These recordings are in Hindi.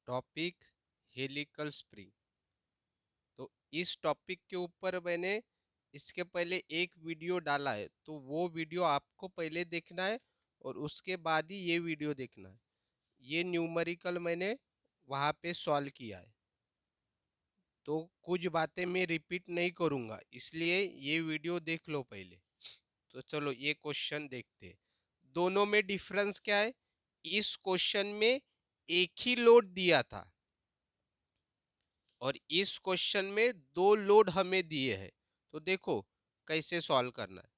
Topic helical spring. तो इस टॉपिक के ऊपर मैंने इसके पहले एक वीडियो डाला है, तो वो वीडियो आपको पहले देखना है और उसके बाद ही ये वीडियो देखना है। ये न्यूमेरिकल मैंने वहाँ पे सॉल्व किया है, तो कुछ बातें मैं रिपीट नहीं करूँगा, इसलिए ये वीडियो देख लो पहले। तो चलो ये क्वेश्चन देखते हैं। दोनों में डिफरेंस क्या है? इस क्वेश्चन में एक ही लोड दिया था और इस क्वेश्चन में दो लोड हमें दिए हैं। तो देखो कैसे सॉल्व करना है।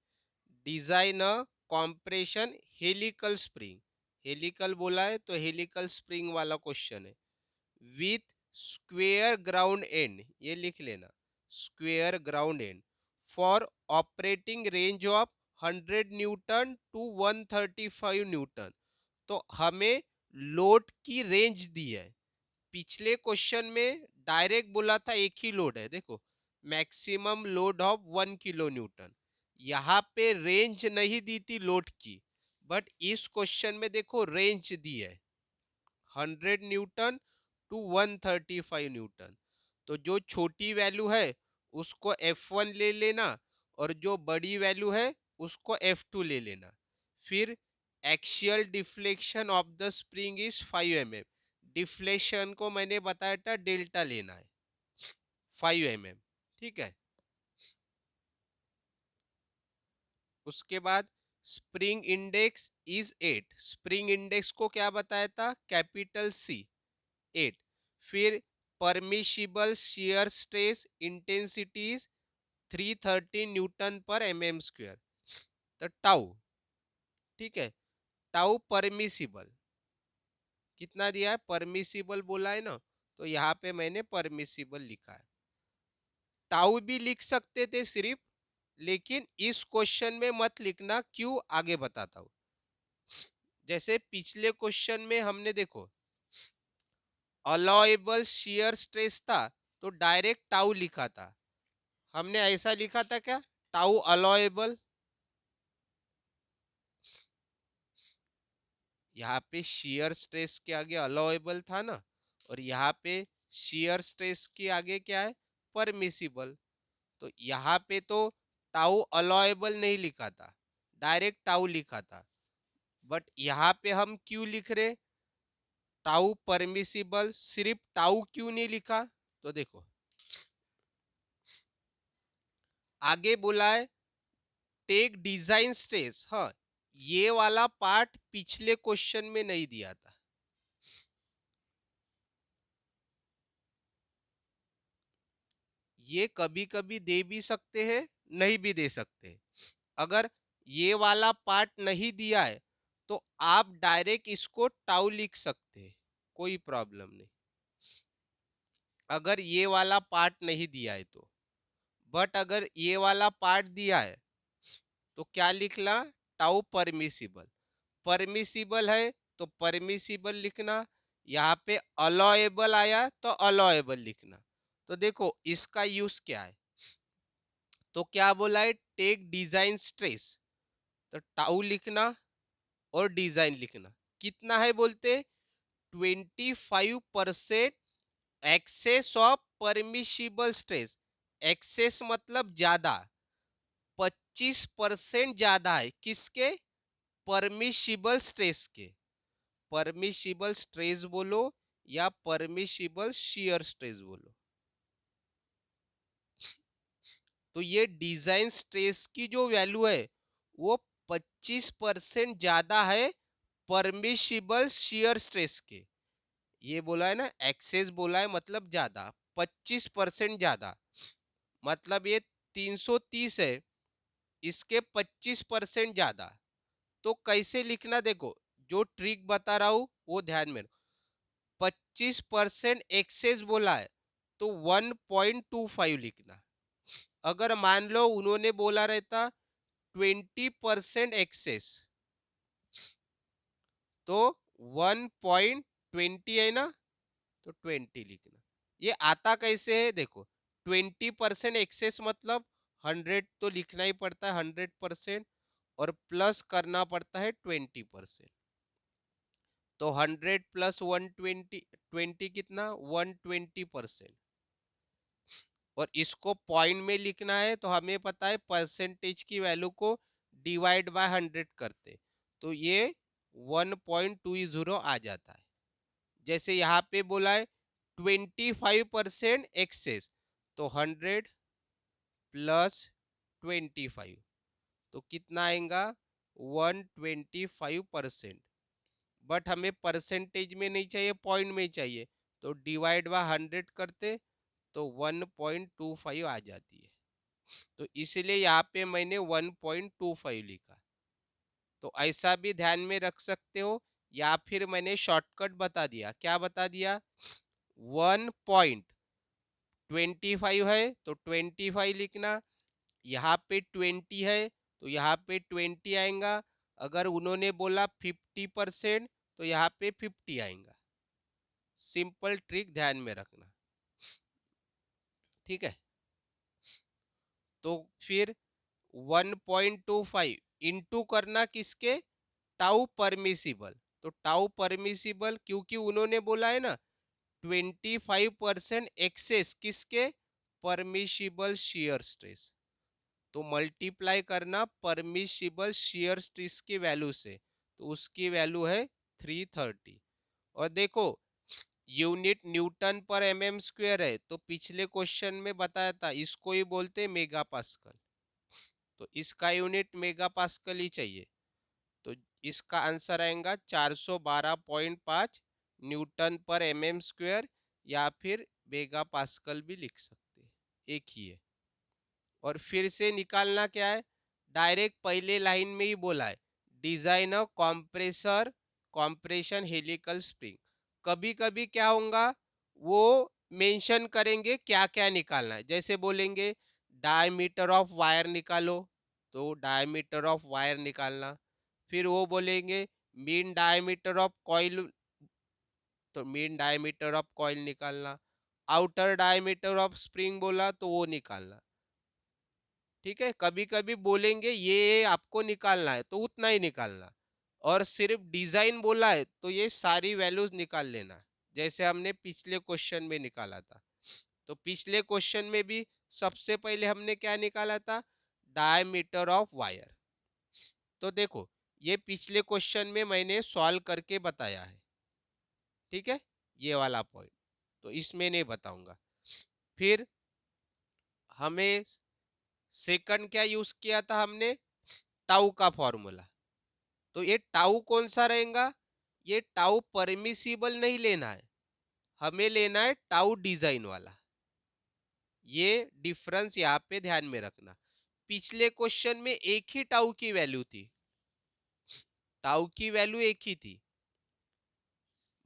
Design a compression helical spring. Helical बोला है तो हेलिकल स्प्रिंग वाला क्वेश्चन है। विथ स्क्वेयर ग्राउंड एंड, ये लिख लेना, square ground end for operating range of 100 newton to 135 newton. तो हमें लोड की रेंज दी है। पिछले क्वेश्चन में डायरेक्ट बोला था एक ही लोड है, देखो maximum load of 1 kilo Newton. यहाँ पे रेंज नहीं दी थी लोड की, बट इस क्वेश्चन में देखो रेंज दी है 100 न्यूटन टू 135 न्यूटन। तो जो छोटी वैल्यू है उसको F1 ले लेना और जो बड़ी वैल्यू है उसको F2 ले लेना। फिर axial deflection of the spring is 5 mm। Deflection को मैंने बताया था डेल्टा लेना है 5 mm, ठीक है। उसके बाद spring index is 8। Spring index को क्या बताया था? Capital C 8। फिर permissible shear stress intensities 330 Newton पर mm²। तो टाउ, ठीक है, टाउ परमिसिबल कितना दिया है? परमिसिबल बोला है ना, तो यहाँ पे मैंने परमिसिबल लिखा है। टाउ भी लिख सकते थे सिर्फ, लेकिन इस क्वेश्चन में मत लिखना, क्यों आगे बताता हूँ। जैसे पिछले क्वेश्चन में हमने देखो अलाउएबल शियर स्ट्रेस था तो डायरेक्ट टाउ लिखा था। हमने ऐसा लिखा था क्या? Tau allowable. यहाँ पे शियर स्ट्रेस के आगे अलाउएबल था ना, और यहाँ पे शियर स्ट्रेस के आगे क्या है? परमिसिबल। तो यहाँ पे तो टाउ अलाउएबल नहीं लिखा था, डायरेक्ट टाउ लिखा था। बट यहाँ पे हम क्यों लिख रहे टाउ परमिसिबल? सिर्फ टाउ क्यों नहीं लिखा? तो देखो आगे बोला है टेक डिजाइन स्ट्रेस। हाँ, ये वाला पार्ट पिछले क्वेश्चन में नहीं दिया था। ये कभी कभी दे भी सकते हैं, नहीं भी दे सकते। अगर ये वाला पार्ट नहीं दिया है तो आप डायरेक्ट इसको टाउ लिख सकते हैं, कोई प्रॉब्लम नहीं, अगर ये वाला पार्ट नहीं दिया है तो। बट अगर ये वाला पार्ट दिया है तो क्या लिखना? Tau permissible. परमिसिबल है तो परमिसिबल लिखना, यहाँ पे अलाउएबल आया तो अलाउएबल लिखना। तो देखो इसका यूज क्या है, तो क्या बोला है? टेक डिजाइन स्ट्रेस, तो टाउ लिखना और डिजाइन लिखना। कितना है बोलते? 25% excess of permissible stress. Excess मतलब ज्यादा, 25% ज्यादा है किसके? परमिशिबल स्ट्रेस के। परमिशिबल स्ट्रेस बोलो या परमिशिबल शियर स्ट्रेस बोलो, तो ये डिजाइन स्ट्रेस की जो वैल्यू है वो 25% ज्यादा है परमिशिबल शियर स्ट्रेस के। ये बोला है ना, एक्सेस बोला है मतलब ज्यादा, 25% ज्यादा, मतलब ये 330 है, इसके 25% ज्यादा। तो कैसे लिखना? देखो जो ट्रिक बता रहा हूं वो ध्यान में। 25% एक्सेस बोला है तो 1.25 लिखना। अगर मान लो उन्होंने बोला रहता 20% एक्सेस, तो 1.20 है ना, तो 20 लिखना। ये आता कैसे है? देखो 20% एक्सेस मतलब 100 तो लिखना ही पड़ता है, 100%, और प्लस करना पड़ता है 20%। तो 100 प्लस 120, 20 कितना 120%। और इसको पॉइंट में लिखना है तो हमें पता है परसेंटेज की वैल्यू को डिवाइड बाय 100 करते, तो ये 1.20 आ जाता है। जैसे यहाँ पे बोला है 25% एक्सेस, तो 100 प्लस 25, तो कितना आएगा 125%। बट हमें परसेंटेज में नहीं चाहिए, पॉइंट में चाहिए, तो डिवाइड बाय 100 करते तो 1.25 आ जाती है। तो इसलिए यहाँ पे मैंने 1.25 लिखा। तो ऐसा भी ध्यान में रख सकते हो, या फिर मैंने शॉर्टकट बता दिया। क्या बता दिया? 1.25 है तो 25 लिखना, यहाँ पे 20 है तो यहाँ पे 20 आएगा। अगर उन्होंने बोला 50% तो यहाँ पे 50 आएगा। सिंपल ट्रिक ध्यान में रखना, ठीक है। तो फिर 1.25 इंटू करना किसके? Tau permissible. तो टाउ परमिसिबल क्योंकि उन्होंने बोला है ना 25% एक्सेस किसके? Permissible shear stress. तो मल्टीप्लाई करना परमिसिबल शियर स्ट्रेस की वैल्यू से, तो उसकी वैल्यू है 330। और देखो यूनिट न्यूटन पर एमएम स्क्वायर है, तो पिछले क्वेश्चन में बताया था इसको ही बोलते मेगा पास्कल, तो इसका यूनिट मेगा पास्कल ही चाहिए। तो इसका आंसर आएगा 412.5 न्यूटन पर एमएम स्क्वायर, या फिर मेगा पास्कल भी लिख सकते हैं, एक ही है। और फिर से निकालना क्या है? डायरेक्ट पहले लाइन में ही बोला है डिजाइन अ कॉम्प्रेसर कॉम्प्रेशन हेलिकल स्प्रिंग। कभी कभी क्या होगा वो मेंशन करेंगे क्या क्या निकालना है, जैसे बोलेंगे डायमीटर ऑफ वायर निकालो, तो डायमीटर ऑफ वायर निकालना। फिर वो बोलेंगे मीन डायमीटर ऑफ कॉइल, तो मीन डायमीटर ऑफ कॉइल निकालना। आउटर डायमीटर ऑफ स्प्रिंग बोला तो वो निकालना, ठीक है। कभी कभी बोलेंगे ये आपको निकालना है तो उतना ही निकालना, और सिर्फ डिजाइन बोला है तो ये सारी वैल्यूज निकाल लेना, जैसे हमने पिछले क्वेश्चन में निकाला था। तो पिछले क्वेश्चन में भी सबसे पहले हमने क्या निकाला था? Diameter of wire. तो देखो ये पिछले क्वेश्चन में मैंने सॉल्व करके बताया है, ठीक है, ये वाला पॉइंट तो इसमें नहीं बताऊंगा। फिर हमें सेकंड क्या यूज किया था हमने? टाउ का फॉर्मूला। तो ये टाउ कौन सा रहेगा? ये टाउ परमिसिबल नहीं लेना है, हमें लेना है टाउ डिजाइन वाला। ये डिफरेंस यहाँ पे ध्यान में रखना। पिछले क्वेश्चन में एक ही टाउ की वैल्यू थी, टाउ की वैल्यू एक ही थी,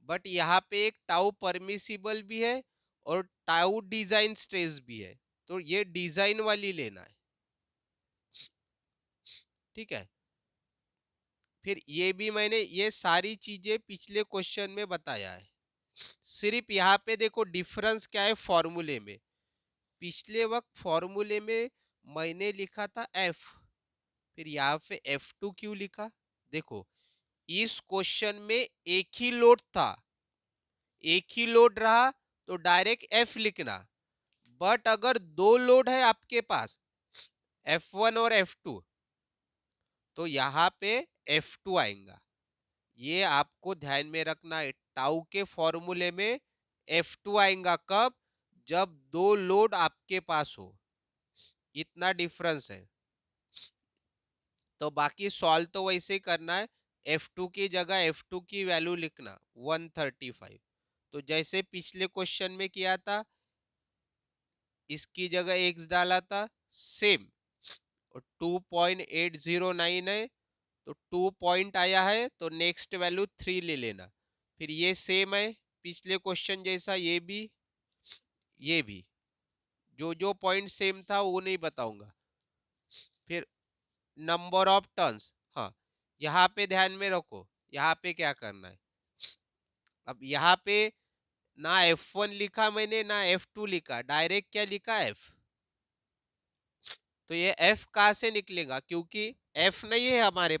बट यहाँ पे एक टाउ परमिसिबल भी है और टाउ डिजाइन स्ट्रेस भी है, तो ये डिजाइन वाली लेना है, ठीक है। फिर ये भी मैंने ये सारी चीजें पिछले क्वेश्चन में बताया है। सिर्फ यहाँ पे देखो डिफरेंस क्या है फॉर्मूले में। पिछले वक्त फॉर्मूले में मैंने लिखा था एफ, फिर यहाँ पे F2 क्यों लिखा? देखो इस क्वेश्चन में एक ही लोड था, एक ही लोड रहा तो डायरेक्ट F लिखना। बट अगर दो लोड है आपके पास F1 और F2, तो यहाँ पे F2 आएगा। ये आपको ध्यान में रखना है, टाउ के फॉर्मूले में F2 आएगा कब? जब दो लोड आपके पास हो, इतना डिफरेंस है। तो बाकी सॉल्व तो वैसे ही करना है, F2 की जगह F2 की वैल्यू लिखना 135। तो जैसे पिछले क्वेश्चन में किया था, इसकी जगह x डाला था सेम, और 2.809 है तो 2 पॉइंट आया है तो नेक्स्ट वैल्यू 3 ले लेना। फिर ये सेम है पिछले क्वेश्चन जैसा, ये भी जो जो पॉइंट सेम था वो नहीं बताऊंगा। फिर नंबर ऑफ टर्न्स, हाँ यहाँ पे ध्यान में रखो, यहाँ पे क्या करना है। अब यहाँ पे ना F1 लिखा मैंने ना F2 लिखा, डायरेक्ट क्या लिखा F। तो ये F कहाँ से निकलेगा? क्योंकि F नहीं है हमारे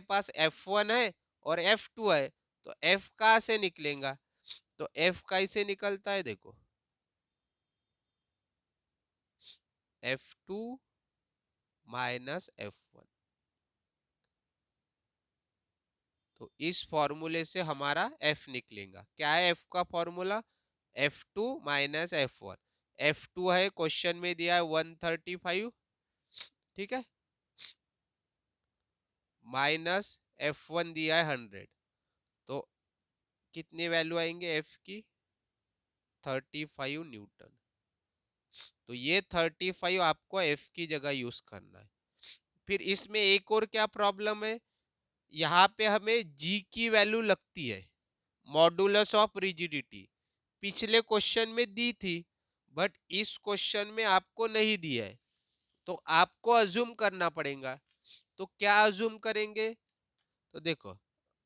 पास F1 है और F2 है, तो एफ कहाँ से निकलेगा? तो एफ कैसे निकलता है देखो, F2 माइनस F1। तो इस फॉर्मूले से हमारा F निकलेगा। क्या है F का formula? F2 minus F1। F2 है क्वेश्चन में दिया है 135, ठीक है, माइनस F1 दिया है 100। तो कितनी वैल्यू आएंगे F की? 35 न्यूटन। तो ये 35 आपको F की जगह यूज करना है। फिर इसमें एक और क्या प्रॉब्लम है, यहाँ पे हमें G की वैल्यू लगती है, मॉडुलस ऑफ रिजिडिटी। पिछले क्वेश्चन में दी थी, बट इस क्वेश्चन में आपको नहीं दिया है, तो आपको अज्यूम करना पड़ेगा। तो क्या अज्यूम करेंगे? तो देखो,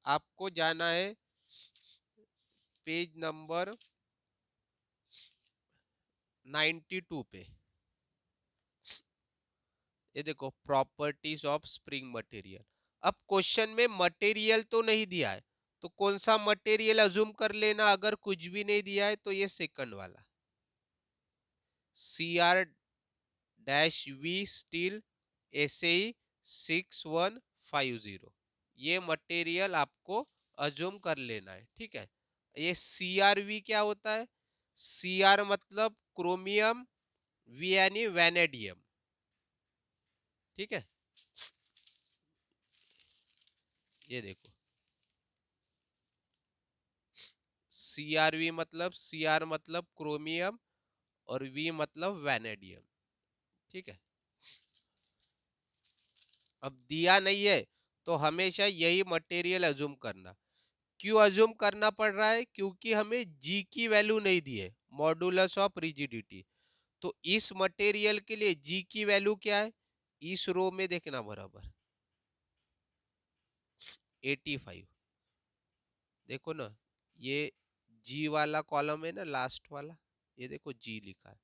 आपको जाना है पेज नंबर 92 पे। ये देखो, प्रॉपर्टीज ऑफ स्प्रिंग मटेरियल। अब क्वेश्चन में मटेरियल तो नहीं दिया है, तो कौन सा मटेरियल अज्यूम कर लेना? अगर कुछ भी नहीं दिया है तो ये सेकंड वाला CR-V स्टील SAE 6150, ये मटेरियल आपको अज्यूम कर लेना है, ठीक है। ये CRV क्या होता है? CR मतलब क्रोमियम, V यानी वैनेडियम, ठीक है। ये देखो, CR मतलब क्रोमियम और V मतलब वैनेडियम, ठीक है। अब दिया नहीं है तो हमेशा यही मटेरियल अज्यूम करना। क्यों अज्यूम करना पड़ रहा है? क्योंकि हमें G की वैल्यू नहीं दी है, मॉडुलस ऑफ रिजिडिटी। तो इस मटेरियल के लिए G की वैल्यू क्या है? इस रो में देखना बराबर 85। देखो ना, ये G वाला कॉलम है ना, लास्ट वाला, ये देखो G लिखा है,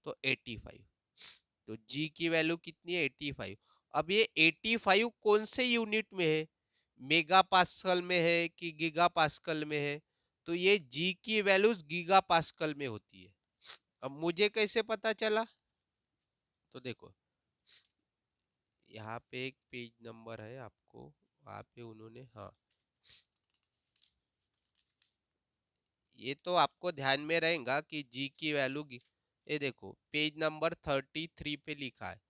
तो 85। तो G की वैल्यू कितनी है? 85। अब ये 85 कौन से यूनिट में है? मेगा पास्कल में है कि गीगा पास्कल में है? तो ये G की वैल्यूज गीगा पास्कल में होती है। अब मुझे कैसे पता चला? तो देखो, यहाँ पे एक पेज नंबर है आपको, वहाँ पे उन्होंने, हाँ, ये तो आपको ध्यान में रहेगा कि G की वैल्यू, ये देखो पेज नंबर 33 पे लिखा है,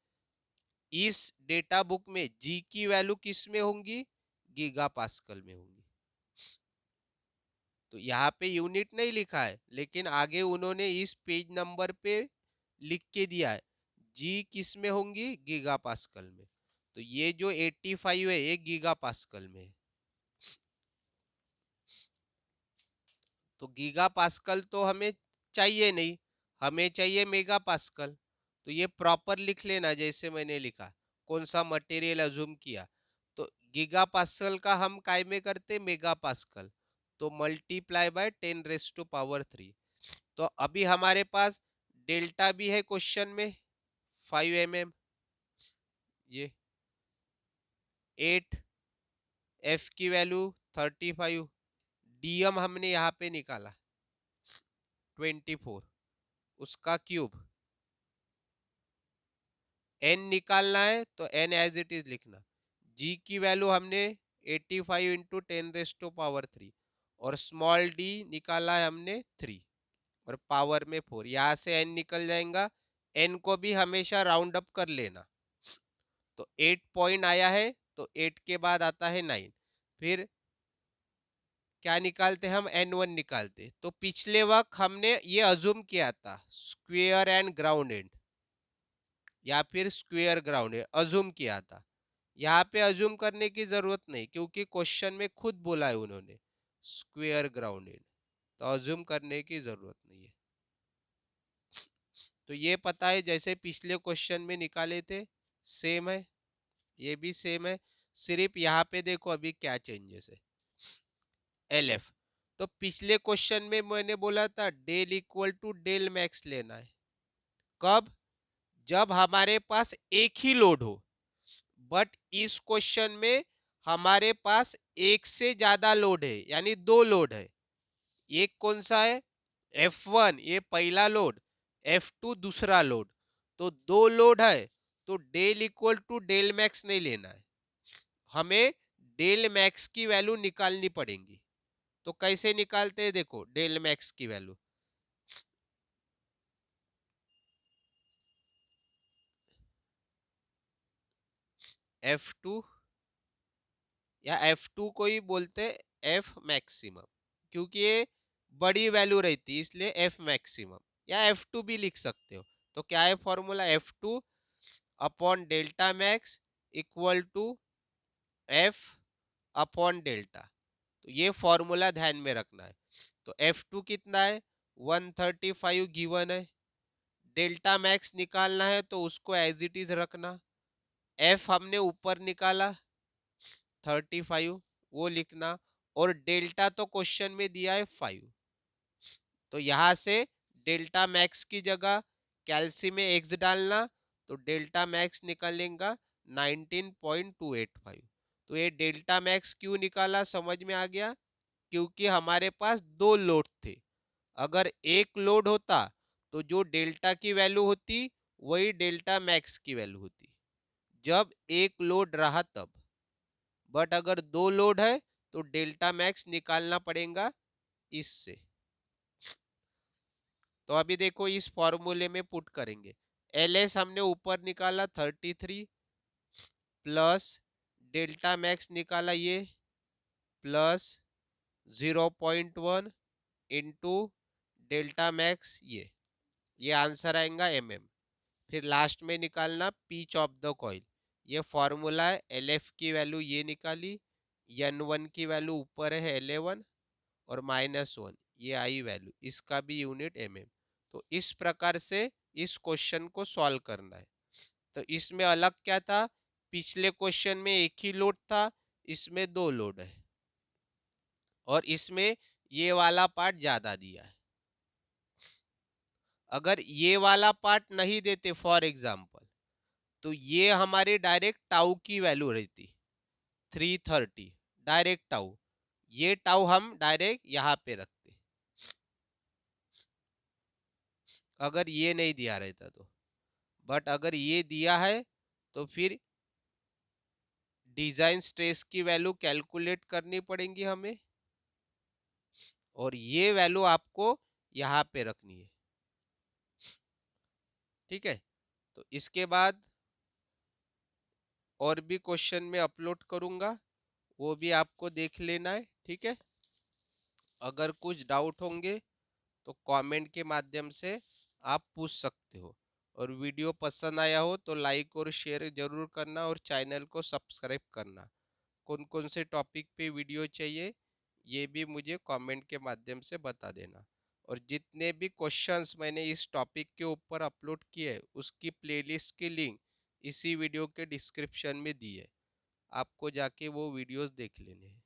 इस डेटा बुक में G की वैल्यू किस में होंगी? गीगा पास्कल में होंगी। तो यहाँ पे यूनिट नहीं लिखा है, लेकिन आगे उन्होंने इस पेज नंबर पे लिख के दिया है G किस में होंगी? गीगा पास्कल में। तो ये जो 85 है ये गीगा पास्कल में है। तो गीगा पास्कल तो हमें चाहिए नहीं, हमें चाहिए मेगा पास्कल। तो ये प्रॉपर लिख लेना जैसे मैंने लिखा, कौन सा मटेरियल अज्यूम किया। तो गीगा पास्कल का हम काय में करते? Mega pascal. तो मल्टीप्लाई बाय 10⁻³ तो अभी हमारे पास डेल्टा भी है क्वेश्चन में 5 mm, ये 8, F की वैल्यू 35, DM हमने यहाँ पे निकाला 24, उसका क्यूब। N निकालना है तो N एज इट इज लिखना। G की वैल्यू हमने 85 इंटू 10⁻³ और स्मॉल d निकाला है हमने 3 और पावर में 4। यहाँ से N निकल जाएगा, N को भी हमेशा राउंड अप कर लेना। तो 8 पॉइंट आया है, तो 8 के बाद आता है 9। फिर क्या निकालते हम? N1 निकालते। तो पिछले वक्त हमने ये अज्यूम किया था स्क्वेयर एंड ग्राउंडेड या फिर स्क्वेयर ग्राउंडेड अज्यूम किया था। यहाँ पे अज्यूम करने की जरूरत नहीं, क्योंकि क्वेश्चन में खुद बोला है उन्होंने स्क्वेयर ग्राउंडेड, तो अज्यूम करने की जरूरत नहीं है। तो ये पता है जैसे पिछले क्वेश्चन में निकाले थे, सेम है, ये भी सेम है। सिर्फ यहाँ पे देखो अभी क्या चेंजेस है। LF, तो पिछले क्वेश्चन में मैंने बोला था del equal to del max लेना है। कब? जब हमारे पास एक ही लोड हो। बट इस क्वेश्चन में हमारे पास एक से ज्यादा लोड है यानी दो लोड है, एक कौन सा है F1 ये पहला लोड, F2 दूसरा लोड, तो दो लोड है तो del equal to del max नहीं लेना है, हमें डेल मैक्स की वैल्यू निकालनी पड़ेगी। तो कैसे निकालते हैं देखो डेल मैक्स की वैल्यू, F2 या F2 को ही बोलते F मैक्सिमम, क्योंकि ये बड़ी वैल्यू रहती है इसलिए F मैक्सिमम, या F2 भी लिख सकते हो। तो क्या है formula, F2 upon delta max equal to F upon delta. तो ये फॉर्मूला ध्यान में रखना है। तो F2 कितना है 135 गिवन है, डेल्टा मैक्स निकालना है तो उसको एज इट इज रखना, F हमने ऊपर निकाला 35 वो लिखना, और डेल्टा तो क्वेश्चन में दिया है 5, तो यहां से डेल्टा मैक्स की जगह कैल्सी में एक्स डालना, तो डेल्टा मैक्स निकलेगा 19.285। तो ये डेल्टा मैक्स क्यों निकाला समझ में आ गया, क्योंकि हमारे पास दो लोड थे, अगर एक लोड होता तो जो डेल्टा की वैल्यू होती वही डेल्टा मैक्स की वैल्यू होती जब एक लोड रहा तब, बट अगर दो लोड है तो डेल्टा मैक्स निकालना पड़ेगा इससे। तो अभी देखो इस फॉर्मूले में पुट करेंगे, एल एस हमने ऊपर निकाला 33 प्लस डेल्टा मैक्स निकाला ये प्लस 0.1 इंटू डेल्टा मैक्स, ये आंसर आएगा mm। फिर लास्ट में निकालना पीच ऑफ द कॉइल, ये फॉर्मूला है, एल एफ की वैल्यू ये निकाली, N1 की वैल्यू ऊपर है 11 और -1 ये आई वैल्यू, इसका भी यूनिट mm। तो इस प्रकार से इस क्वेश्चन को सॉल्व करना है। तो इसमें अलग क्या था, पिछले क्वेश्चन में एक ही लोड था, इसमें दो लोड है, और इसमें ये वाला पार्ट ज्यादा दिया है। अगर ये वाला पार्ट नहीं देते फॉर एग्जाम्पल, तो ये हमारे डायरेक्ट टाउ की वैल्यू रहती 330 डायरेक्ट टाउ, ये टाउ हम डायरेक्ट यहाँ पे रखते अगर ये नहीं दिया रहता तो, बट अगर ये दिया है तो फिर डिजाइन स्ट्रेस की वैल्यू कैलकुलेट करनी पड़ेगी हमें, और ये वैल्यू आपको यहाँ पे रखनी है, ठीक है। तो इसके बाद और भी क्वेश्चन में अपलोड करूँगा, वो भी आपको देख लेना है, ठीक है। अगर कुछ डाउट होंगे तो कमेंट के माध्यम से आप पूछ सकते हो, और वीडियो पसंद आया हो तो लाइक और शेयर जरूर करना, और चैनल को सब्सक्राइब करना। कौन कौन से टॉपिक पे वीडियो चाहिए ये भी मुझे कमेंट के माध्यम से बता देना, और जितने भी क्वेश्चंस मैंने इस टॉपिक के ऊपर अपलोड किए उसकी प्लेलिस्ट की लिंक इसी वीडियो के डिस्क्रिप्शन में दी है, आपको जाके वो वीडियोस देख लेने हैं।